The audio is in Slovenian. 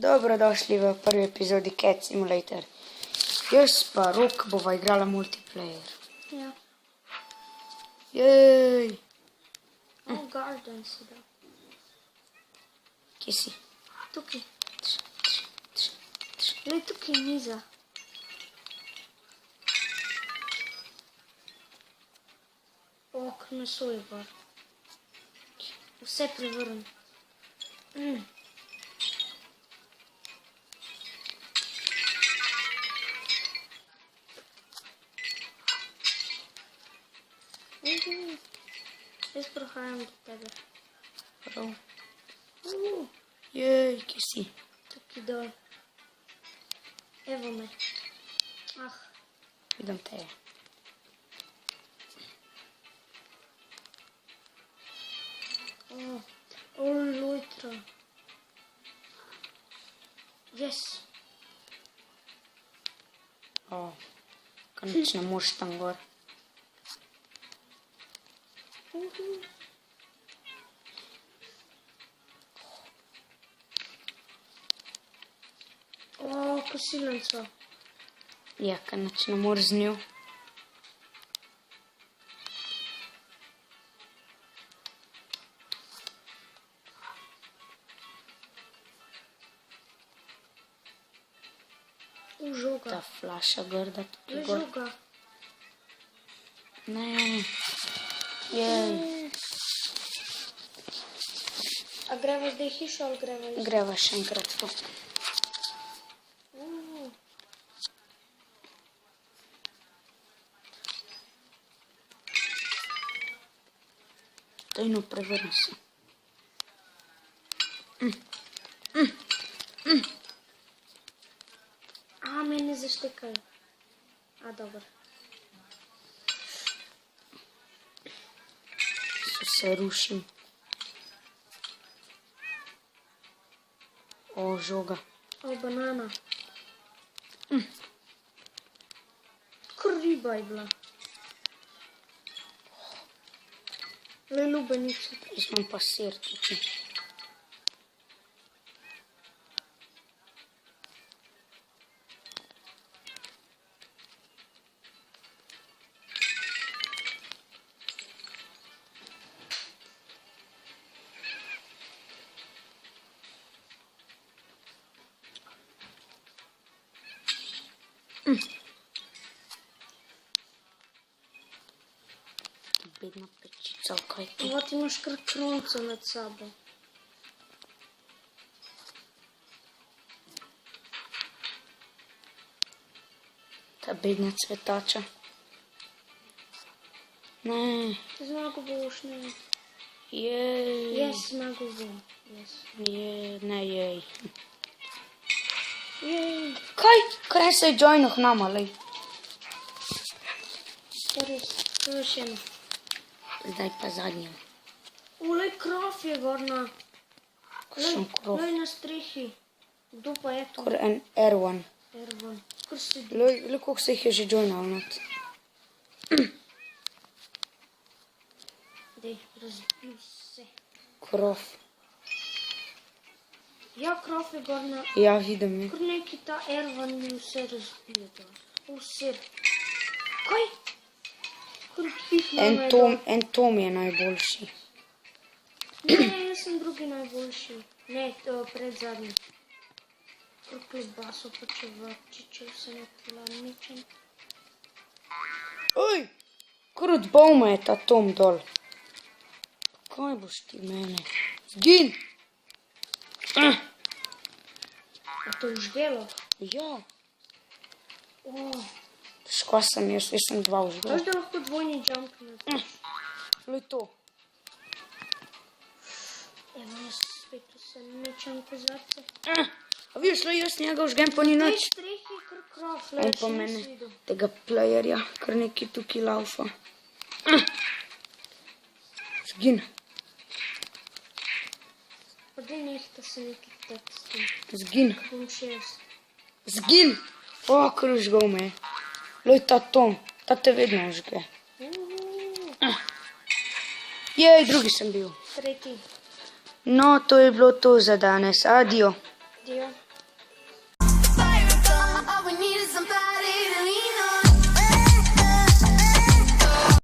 Dobrodošli v prvi epizodi Cat Simulator. Jaz pa Rok bova igrala multiplayer. Ja. Jej! Garden si da. Kje si? Tukaj. Glej, tukaj je miza. Kar meso je bar. Vse prevrn. Jaz prohajam do tebe. Prav. Jej, kje si? Tukaj dol. Evo me. Vidim te. Lojtra. Yes. Kaj nič ne moreš tam gor. Kosilnica. Ja, kaj nič ne moreš z njo. Žoga. Ta flaša grda tukaj Je gor. žoga. Ne. Jej. A greva zdaj hišo ali greva iz... Greva še enkrat to. Dajno prevrni se. Mene zaštekajo. Dobro. Se rušim. Žoga. Banana. Kar riba je bila. Le lubenice. Jaz imam pa sir tukaj. Bedna pečica, kaj to? Vat imaš kar kronco med sabo. Ta bedna cvetača. Ne. Zmago boš, ne. Jej. Jaz zmago bom. Ne, jej. Jej. Kaj se je joinil k nama, lej? Res, to je še eno. Zdaj pa zadnja. Lej, krof je gorna. Kakšen krof? Lej na strehi. Kdo pa je to? Kar en R1. Ervan. Kar sedi. Lej, koliko se jih je že joinal not. Dej, razbil se. Krof. Ja, krof je gorna. Ja, vidim je. Kar neki ta Ervan mi vse razbije. Vse. Kaj? Kar pihno me je. En Tom je najboljši. Ne, jaz sem drugi najboljši. Ne, pred zadnji. Kar klobaso pa čevačiče, vse ne plamičem. Oj! Kar odbal me je ta Tom dol. Kaj boš ti mene? Zgin! A to je užgelo? Ja. Oh. Sem jaz sem dva užgal. Veš, da lahko dvojni jump naredиш? Lej to. Evo, jaz spet vse nečem kozarce. A vidiš, lej, jaz njega užgem pa ni Tej noč. strehi je kar krof, On le, pa še mene, nisi videl. tega playerja, kar neki tukaj laufa. Zgin. Pa dej nehta se neki teksti. Zgin. Bom še jaz. Zgin. Kar užgal me je. Lej, ta Tom. Ta te vedno užge. Jej, drugi sem bil. Tretji. No, to je bilo to za danes. Adijo. Dio.